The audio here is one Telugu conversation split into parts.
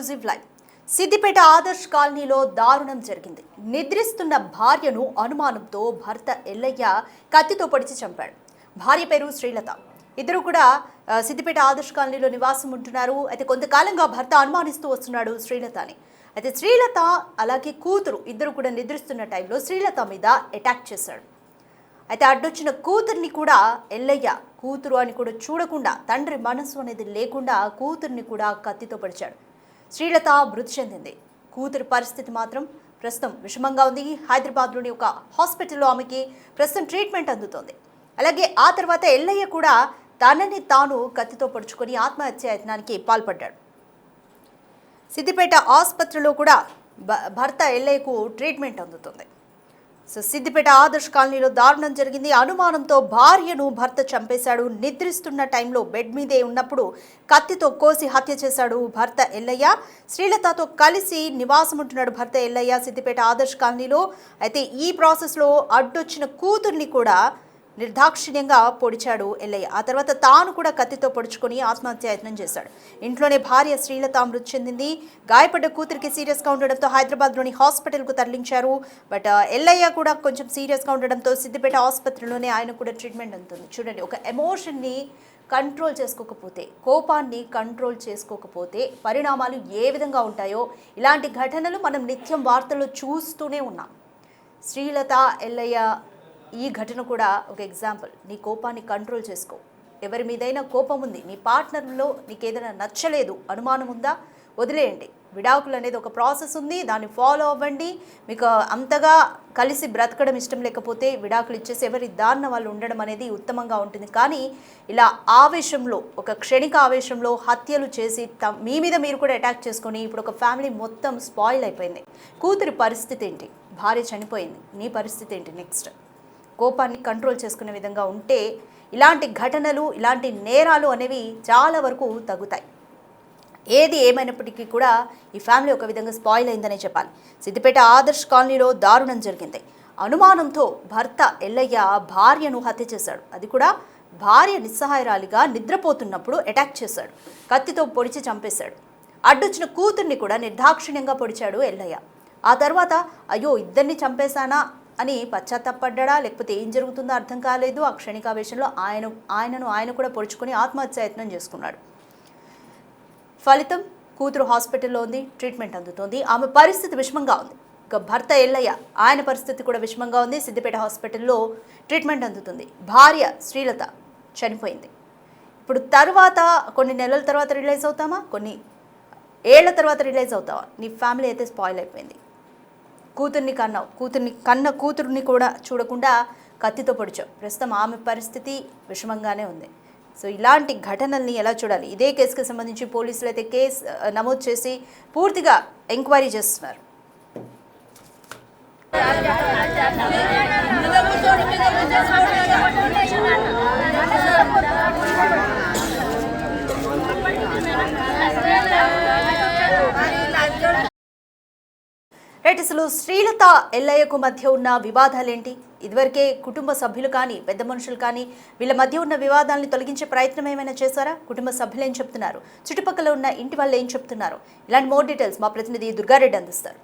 Exclusive live. సిద్దిపేట ఆదర్శ్ కాలనీలో దారుణం జరిగింది. నిద్రిస్తున్న భార్యను అనుమానంతో భర్త ఎల్లయ్య కత్తితో పొడిచి చంపాడు. భార్య పేరు శ్రీలత. ఇద్దరు కూడా సిద్దిపేట ఆదర్శ్ కాలనీలో నివాసం ఉంటున్నారు. అయితే కొంతకాలంగా భర్త అనుమానిస్తూ వస్తున్నాడు శ్రీలతని. అయితే శ్రీలత అలాగే కూతురు ఇద్దరు కూడా నిద్రిస్తున్న టైంలో శ్రీలత మీద అటాక్ చేశాడు. అయితే అడ్డొచ్చిన కూతుర్ని కూడా ఎల్లయ్య కూతురు అని కూడా చూడకుండా, తండ్రి మనసు అనేది లేకుండా కూతుర్ని కూడా కత్తితో పొడిచాడు. శ్రీలత మృతి చెందింది. కూతురు పరిస్థితి మాత్రం ప్రస్తుతం విషమంగా ఉంది. హైదరాబాద్లోని ఒక హాస్పిటల్లో ఆమెకి ప్రస్తుతం ట్రీట్మెంట్ అందుతోంది. అలాగే ఆ తర్వాత ఎల్లయ్య కూడా తనని తాను కత్తితో పొడుచుకొని ఆత్మహత్య యత్నానికి పాల్పడ్డాడు. సిద్దిపేట ఆసుపత్రిలో కూడా భర్త ఎల్లయ్యకు ట్రీట్మెంట్ అందుతుంది. సో సిద్దిపేట ఆదర్శ్ కాలనీలో దారుణం జరిగింది. అనుమానంతో భార్యను భర్త చంపేశాడు. నిద్రిస్తున్న టైంలో బెడ్ మీదే ఉన్నప్పుడు కత్తితో కోసి హత్య చేశాడు భర్త ఎల్లయ్య. శ్రీలతతో కలిసి నివాసం ఉంటున్నాడు భర్త ఎల్లయ్య సిద్దిపేట ఆదర్శ్ కాలనీలో. అయితే ఈ ప్రాసెస్లో అడ్డొచ్చిన కూతుర్ని కూడా నిర్దాక్షిణ్యంగా పొడిచాడు ఎల్లయ్య. ఆ తర్వాత తాను కూడా కత్తితో పొడుచుకొని ఆత్మహత్య యత్నం చేశాడు. ఇంట్లోనే భార్య శ్రీలత మృతి చెందింది. గాయపడ్డ కూతురికి సీరియస్గా ఉండడంతో హైదరాబాద్లోని హాస్పిటల్కు తరలించారు. బట్ ఎల్లయ్య కూడా కొంచెం సీరియస్గా ఉండడంతో సిద్దిపేట ఆసుపత్రిలోనే ఆయన కూడా ట్రీట్మెంట్ అందుతుంది. చూడండి, ఒక ఎమోషన్ని కంట్రోల్ చేసుకోకపోతే, కోపాన్ని కంట్రోల్ చేసుకోకపోతే పరిణామాలు ఏ విధంగా ఉంటాయో ఇలాంటి ఘటనలు మనం నిత్యం వార్తల్లో చూస్తూనే ఉన్నాం. శ్రీలత ఎల్లయ్య ఈ ఘటన కూడా ఒక ఎగ్జాంపుల్. నీ కోపాన్ని కంట్రోల్ చేసుకో. ఎవరి మీదైనా కోపం ఉంది, నీ పార్ట్నర్లో నీకు ఏదైనా నచ్చలేదు, అనుమానం ఉందా, వదిలేయండి. విడాకులు అనేది ఒక ప్రాసెస్ ఉంది, దాన్ని ఫాలో అవ్వండి. మీకు అంతగా కలిసి బ్రతకడం ఇష్టం లేకపోతే విడాకులు ఇచ్చేసి ఎవరి దారిన వాళ్ళు ఉండడం అనేది ఉత్తమంగా ఉంటుంది. కానీ ఇలా ఆవేశంలో, ఒక క్షణిక ఆవేశంలో హత్యలు చేసి మీ మీద మీరు కూడా అటాక్ చేసుకొని ఇప్పుడు ఒక ఫ్యామిలీ మొత్తం స్పాయిల్ అయిపోయింది. కూతురి పరిస్థితి ఏంటి? భార్య చనిపోయింది, నీ పరిస్థితి ఏంటి? నెక్స్ట్ కోపాన్ని కంట్రోల్ చేసుకునే విధంగా ఉంటే ఇలాంటి ఘటనలు, ఇలాంటి నేరాలు అనేవి చాలా వరకు తగ్గుతాయి. ఏది ఏమైనప్పటికీ కూడా ఈ ఫ్యామిలీ ఒక విధంగా స్పాయిల్ అయిందనే చెప్పాలి. సిద్దిపేట ఆదర్శ్ కాలనీలో దారుణం జరిగింది. అనుమానంతో భర్త ఎల్లయ్య భార్యను హత్య చేశాడు. అది కూడా భార్య నిస్సహాయరాలిగా నిద్రపోతున్నప్పుడు అటాక్ చేశాడు. కత్తితో పొడిచి చంపేశాడు. అడ్డొచ్చిన కూతుర్ని కూడా నిర్దాక్షిణ్యంగా పొడిచాడు ఎల్లయ్య. ఆ తర్వాత అయ్యో ఇద్దరిని చంపేశానా అని పశ్చాత్తాపడ్డా, లేకపోతే ఏం జరుగుతుందో అర్థం కాలేదు. ఆ క్షణికావేశంలో ఆయన కూడా పొడుచుకొని ఆత్మహత్య యత్నం చేసుకున్నాడు. ఫలితం కూతురు హాస్పిటల్లో ఉంది, ట్రీట్మెంట్ అందుతోంది. ఆమె పరిస్థితి విషమంగా ఉంది. ఇక భర్త ఎల్లయ్య, ఆయన పరిస్థితి కూడా విషమంగా ఉంది. సిద్దిపేట హాస్పిటల్లో ట్రీట్మెంట్ అందుతుంది. భార్య శ్రీలత చనిపోయింది. ఇప్పుడు తర్వాత కొన్ని నెలల తర్వాత రిలైజ్ అవుతామా, కొన్ని ఏళ్ల తర్వాత రిలైజ్ అవుతావా? నీ ఫ్యామిలీ అయితే స్పాయిల్ అయిపోయింది. కూతుర్ని కన్నావు, కూతుర్ని కూడా చూడకుండా కత్తితో పొడిచావు. ప్రస్తుతం ఆమె పరిస్థితి విషమంగానే ఉంది. సో ఇలాంటి ఘటనల్ని ఎలా చూడాలి? ఇదే కేసుకి సంబంధించి పోలీసులు అయితే కేసు నమోదు చేసి పూర్తిగా ఎంక్వైరీ చేస్తున్నారు. రైట్, అసలు శ్రీలత ఎల్లయ్యకు మధ్య ఉన్న వివాదాలేంటి? ఇదివరకే కుటుంబ సభ్యులు కానీ, పెద్ద మనుషులు కానీ వీళ్ళ మధ్య ఉన్న వివాదాలను తొలగించే ప్రయత్నం ఏమైనా చేశారా? కుటుంబ సభ్యులు ఏం చెప్తున్నారు? చుట్టుపక్కల ఉన్న ఇంటి వాళ్ళు ఏం చెప్తున్నారు? ఇలాంటి మోర్ డీటెయిల్స్ మా ప్రతినిధి దుర్గారెడ్డి అందిస్తారు.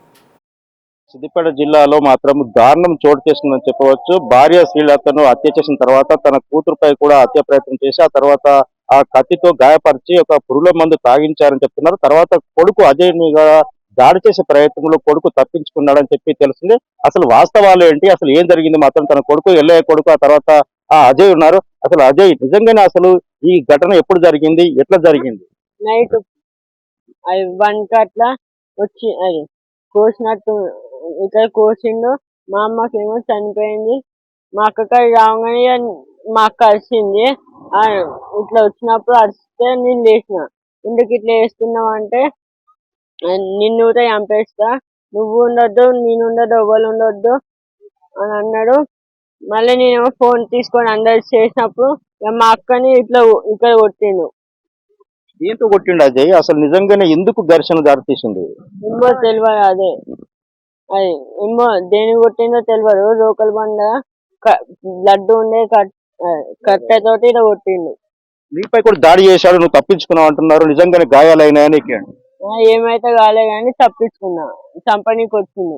సిద్దిపేట జిల్లాలో మాత్రం దారుణం చోటు చేసిందని చెప్పవచ్చు. భార్య శ్రీలతను హత్య చేసిన తర్వాత తన కూతురుపై కూడా హత్య ప్రయత్నం చేసి ఆ తర్వాత ఆ కత్తితో గాయపరిచి ఒక పురుగుల మందు తాగించారని చెప్తున్నారు. తర్వాత కొడుకు అజయ్ దాడి చేసే ప్రయత్నంలో కొడుకు తప్పించుకున్నాడని చెప్పి తెలిసింది. అసలు వాస్తవాలు ఏంటి, అసలు ఏం జరిగింది? మాత్రం తన కొడుకు ఎల్లయ్య కొడుకు, ఆ తర్వాత ఆ అజయ్ ఉన్నారు. అసలు అజయ్ నిజంగానే అసలు ఈ ఘటన ఎప్పుడు జరిగింది, ఎట్లా జరిగింది? నైట్ 1 అట్లా వచ్చి అది కోసినట్టు ఇక్కడ కోసిండు. మా అమ్మకేమో చనిపోయింది. మా అక్కకి రాగానే మా అక్క అరిచింది. ఇట్లా వచ్చినప్పుడు అరిస్తే నేను లేచిన. ఎందుకు ఇట్లా వేస్తున్నావు అంటే, నిన్ను కూడా చంపేస్తా, నువ్వు ఉండొద్దు, నేను ఉండొద్దు, ఎవరు ఉండొద్దు అని అన్నాడు. మళ్ళీ నేనేమో ఫోన్ తీసుకొని అందరు చేసినప్పుడు మా అక్కని ఇట్లా ఇక్కడ కొట్టిండు. ఏంటో కొట్టిండు అజయ్? అసలు నిజంగానే ఎందుకు ఘర్షణ దారితీసింది? ఏమో తెలియదు. అది ఏమో దేని కొట్టిందో తెలియదు. లోకల్ బండ బ్లడ్ ఉండే కట్టెతోటి ఇలా కొట్టిండు. నీపై కూడా దాడి చేశాడు, నువ్వు తప్పించుకున్నావు అంటున్నారు. నిజంగానే గాయాలైనాయా నీకు? ఏమైతే కాలే కానీ తప్పించుకున్నా, చంపనీకి వచ్చింది.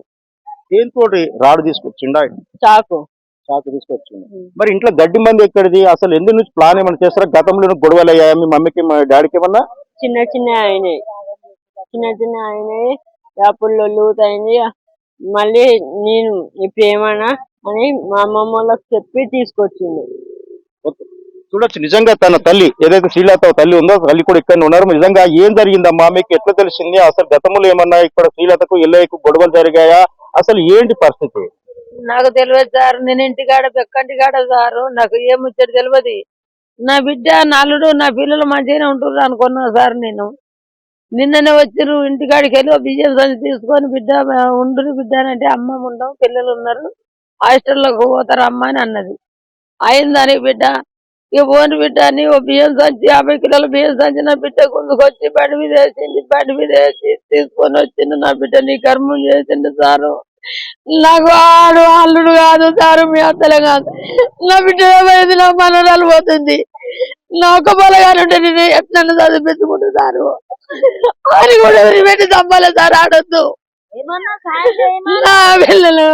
దేనితోటి రాడు తీసుకొచ్చిండా? చాకు. చాకు తీసుకొచ్చింది. మరి ఇంట్లో గడ్డి మంది ఎక్కడిది? అసలు ఎందుకు నుంచి ప్లాన్ ఏమైనా చేస్తారా? గతంలో గొడవలు అయ్యాయా మీ మమ్మీకి మా డాడీకి ఏమన్నా? చిన్న చిన్న అయినాయి, అప్పుడు లూత్ అయింది. మళ్ళీ నేను ఇప్పుడు ఏమన్నా అని మా అమ్మమ్మ వాళ్ళకి చెప్పి తీసుకొచ్చింది. చూడొచ్చు, నిజంగా తన తల్లి ఏదైతే శ్రీలత తల్లి ఉందో తల్లి కూడా ఇక్కడ ఉన్నారు. నిజంగా ఏం జరిగిందమ్మా, మీకు ఎట్లా తెలిసింది? అసలు గతంలో ఏమన్నా ఇక్కడ శ్రీలతకు ఎల్లయ్యకు గొడవలు జరిగాయా? అసలు ఏంటి పరిస్థితి? నాకు తెలియదు సార్. నేను ఇంటికాడ పెక్కంటికాడ సారు, నాకు ఏం ముచ్చట తెలియదు. నా బిడ్డ నలుడు నా పిల్లలు మంచిగానే ఉంటున్నారు అనుకున్నా సార్. నేను నిన్ననే వచ్చిర్రు ఇంటికాడికి వెళ్ళి బియ్యం సంచి తీసుకొని బిడ్డ ఉండు బిడ్డ అని అంటే అమ్మ ఉండవు పిల్లలు ఉన్నారు హాస్టల్లోకి పోతారు అమ్మ అని అన్నది. అయిందని బిడ్డ ఇక పోని బిడ్డ అని ఓ బియ్యం సంచి 50 కిలోల బియ్యం సంచి నా బిడ్డ గుందుకొచ్చి బండి మీద వేసింది. బండి మీద వేసి తీసుకొని వచ్చిండు. నా బిడ్డ నీ కర్మం చేసిండు సారు. నాకు వాడు అల్లుడు కాదు సారు, మీ అత్తలే కాదు. నా బిడ్డ ఏమైంది, నా మనరాలు పోతుంది. నా ఒక్క పొలగానే ఉంటే నేను ఎట్లా చదివించుకుంటున్నారు అని కూడా పెట్టి చంపాలి సార్. ఆడొద్దు నా పిల్లలు.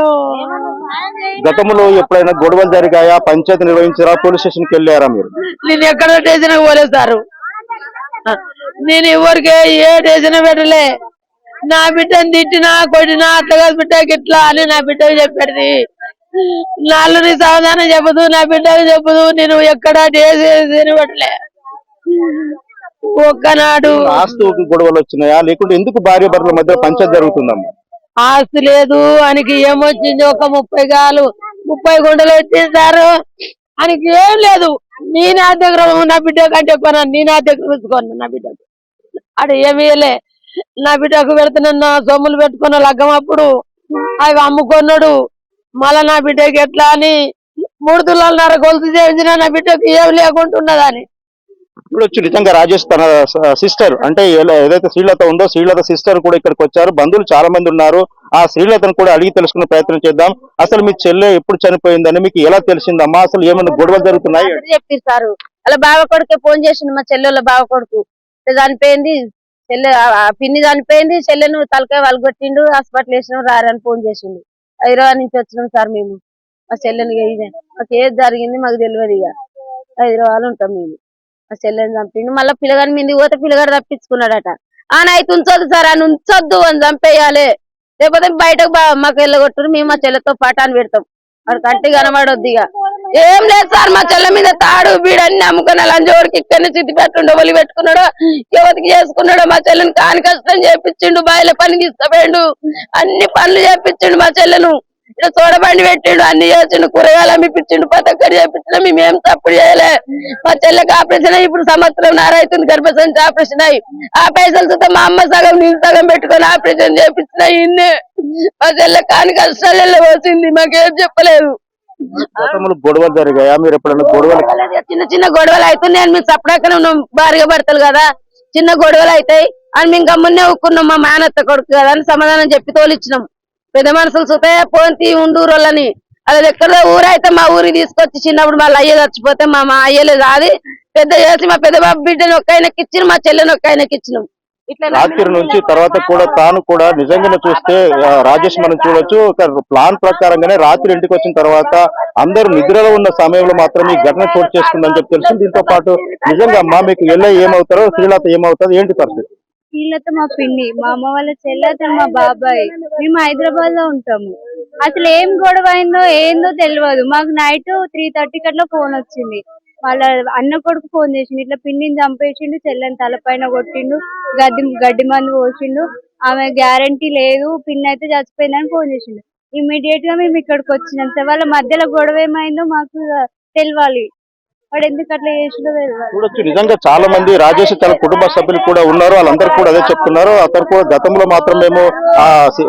గతంలో ఎప్పుడైనా గొడవలు జరిగాయా? పంచాయతీ నిర్వహించారా? పోలీస్ స్టేషన్కి వెళ్ళారా మీరు? నేను ఎక్కడ స్టేషన్ పోలేదు సారు. నేను ఎవరికి ఏ స్టేషన్ పెట్టలే. నా బిడ్డను తిట్టినా కొట్టినా అత్తగా బిడ్డకి ఇట్లా అని నా బిడ్డకు చెప్పేది. నాలుగుని సమాధానం చెప్పదు, నా బిడ్డకు చెప్పదు. నేను ఎక్కడ స్టేషన్ పెట్టలే. ఒక్కనాడు ఆస్తి గొడవలు వచ్చినాయా, లేకుంటే ఎందుకు భార్య భర్తల మధ్య పంచాయతీ జరుగుతుందమ్మా? ఆస్తి లేదు ఆయనకి. ఏమొచ్చింది ఒక 30 గుంటలు వచ్చేసారు ఆయనకి. ఏం లేదు. నేను ఆ దగ్గర నా బిడ్డ కంటే ఎక్కువ నేను ఆ దగ్గర ఉంచుకోను. నా బిడ్డకు అక్కడ ఏమీ లే. నా బిడ్డకు పెడుతున్నా సొమ్ములు పెట్టుకున్న లగ్గం అప్పుడు అవి అమ్ముకున్నాడు. మళ్ళా నా బిడ్డకి ఎట్లా అని 3 తులాలన్నర గొలుసు చేయించిన నా బిడ్డకు ఏం లేకుంటున్నదని. ఇప్పుడు వచ్చి నిజంగా రాజేష్ తన సిస్టర్ అంటే ఏదైతే శ్రీలత ఉందో శ్రీలత సిస్టర్ కూడా ఇక్కడికి వచ్చారు. బంధువులు చాలా మంది ఉన్నారు. ఆ శ్రీలతను కూడా అడిగి తెలుసుకునే ప్రయత్నం చేద్దాం. అసలు మీ చెల్లె ఎప్పుడు చనిపోయిందని మీకు ఎలా తెలిసిందమ్మా? అసలు ఏమైనా గొడవలు జరుగుతున్నాయి? చెప్పిస్తారు. అలా బావ కొడుకే ఫోన్ చేసిండు. మా చెల్లెళ్ళ బావ కొడుకు చనిపోయింది, చెల్లె పిన్ని చనిపోయింది, చెల్లెను తలకాయ వలగొట్టిండు, హాస్పిటల్ వేసినాం రారని ఫోన్ చేసిండు. హైదరాబాద్ నుంచి వచ్చినాం సార్ మేము. మా చెల్లెని ఇదే మాకు ఏది జరిగింది మాకు తెలియదు. ఇక హైదరాబాద్ ఉంటాం మేము. మా చెల్లెని చంపిండు. మళ్ళీ పిల్లగాని మీద పోతే పిల్లగాడు తప్పించుకున్నాడట. అయితే ఉంచొద్దు సార్, అని ఉంచొద్దు అని చంపేయాలి, లేకపోతే బయటకు మాకు వెళ్ళగొట్టుడు. మేము మా చెల్లెతో పాటాన్ని పెడతాం. వాడు కంటి కనబడొద్దు. ఇక ఏం లేదు సార్. మా చెల్లె మీద తాడు బీడన్ని అమ్ముకున్న లంజోడికి ఇక్కడిని చిత్తి పెట్టుండో ఒలి పెట్టుకున్నాడో యువతికి చేసుకున్నాడో. మా చెల్లెని కాని కష్టం చేపించిండు, బాయిల పని తీసుకుపోయిండు, అన్ని పనులు చేపించిండు. మా చెల్లెను ఇక్కడ చూడబండి పెట్టిండు, అన్ని చేసిండు, కూరగాయలు అమ్మిపించిండు, పతక్కడి చేపించిన. మేమేం తప్పుడు చేయలే. మా చెల్లెకి ఆపరేషన్ అయ్యి ఇప్పుడు 1.5 సంవత్సరం అవుతుంది గర్భసంచి ఆపరేషన్ అయ్యి. ఆ పైసలు చూస్తే మా అమ్మ సగం నేను సగం పెట్టుకొని ఆపరేషన్ చేపించిన. ఇన్నే మా చెల్లె కాని కష్టాలు వచ్చింది, మాకేం చెప్పలేదు. గొడవలు జరిగాయా? మీరు ఎప్పుడైనా గొడవలు? చిన్న చిన్న గొడవలు అవుతున్నాయి. మేము సపడాకనే ఉన్నాం, భార్య భర్తలు కదా. చిన్న గొడవలు అవుతాయి అని మేము గమ్మునే ఊక్కున్నాం. మా మేనత్త కొడుకు కదా అని సమాధానం చెప్పి తోలిచ్చినాం. పెద్ద మనుషులు సుతయ్య పోంతి ఉండూరు వాళ్ళని అది ఎక్కడో ఊరైతే మా ఊరికి తీసుకొచ్చి చిన్నప్పుడు వాళ్ళ అయ్య చచ్చిపోతే మా అయ్యలే కాదు పెద్ద చేసి మా పెద్ద బాబు బిడ్డని ఒక్క ఆయనకి ఇచ్చిన, మా చెల్లెని ఒక్క ఆయనకి ఇచ్చినాం. రాత్రి నుంచి తర్వాత కూడా తాను కూడా నిజంగానే చూస్తే రాజేష్ మనం చూడొచ్చు ఒక ప్లాన్ ప్రకారంగానే రాత్రి ఇంటికి వచ్చిన తర్వాత అందరూ నిద్రలో ఉన్న సమయంలో మాత్రం ఈ ఘటన చోటు చేసుకుందని చెప్పి తెలిసింది. దీంతో పాటు నిజంగా అమ్మా మీకు ఎల్లయ్య ఏమవుతారో శ్రీలత ఏమవుతుంది ఏంటి పరిస్థితి? వీళ్ళతో మా పిన్ని, మా అమ్మ వాళ్ళ చెల్లెతో మా బాబాయ్, మేము హైదరాబాద్ లో ఉంటాము. అసలు ఏం గొడవ అయిందో ఏందో తెలియదు. మాకు నైట్ 3:30 అట్లా ఫోన్ వచ్చింది. వాళ్ళ అన్న కొడుకు ఫోన్ చేసిండు, ఇట్లా పిన్నిని చంపేసిండు, చెల్లెని తలపైన కొట్టిండు, గడ్డి మందు పోసిండు, ఆమె గ్యారంటీ లేదు, పిన్ని అయితే చచ్చిపోయిందని ఫోన్ చేసిండు. ఇమ్మీడియట్ గా మేము ఇక్కడికి వచ్చినాం. వాళ్ళ మధ్యలో గొడవ ఏమైందో మాకు తెలియాలి. వాడు ఎందుకు అట్లా చేసిండో తెలియాలి. చూడొచ్చు నిజంగా చాలా మంది రాజేష్ తన కుటుంబ సభ్యులు కూడా ఉన్నారు. వాళ్ళందరూ కూడా అదే చెప్తున్నారు. అతను కూడా గతంలో మాత్రం మేము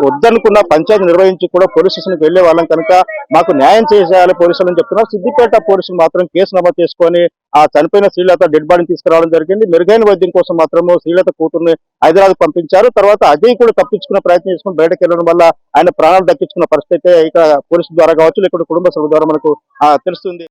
వద్దనుకున్న పంచాయతీ నిర్వహించి కూడా పోలీస్ స్టేషన్కి వెళ్లే వాళ్ళం కనుక మాకు న్యాయం చేసేయాలి పోలీసులు అని చెప్తున్నారు. సిద్దిపేట పోలీసులు మాత్రం కేసు నమోదు చేసుకొని ఆ చనిపోయిన శ్రీలత డెడ్ బాడీని తీసుకురావడం జరిగింది. మెరుగైన వైద్యం కోసం మాత్రం శ్రీలత కూతుర్ని హైదరాబాద్ పంపించారు. తర్వాత అజయ్ కూడా తప్పించుకునే ప్రయత్నం చేసుకుని బయటకు వెళ్ళడం వల్ల ఆయన ప్రాణాలు దక్కించుకున్న పరిస్థితి ఇక్కడ పోలీసుల ద్వారా కావచ్చు, లేకపోతే కుటుంబ సభ్యుల ద్వారా మనకు తెలుస్తుంది.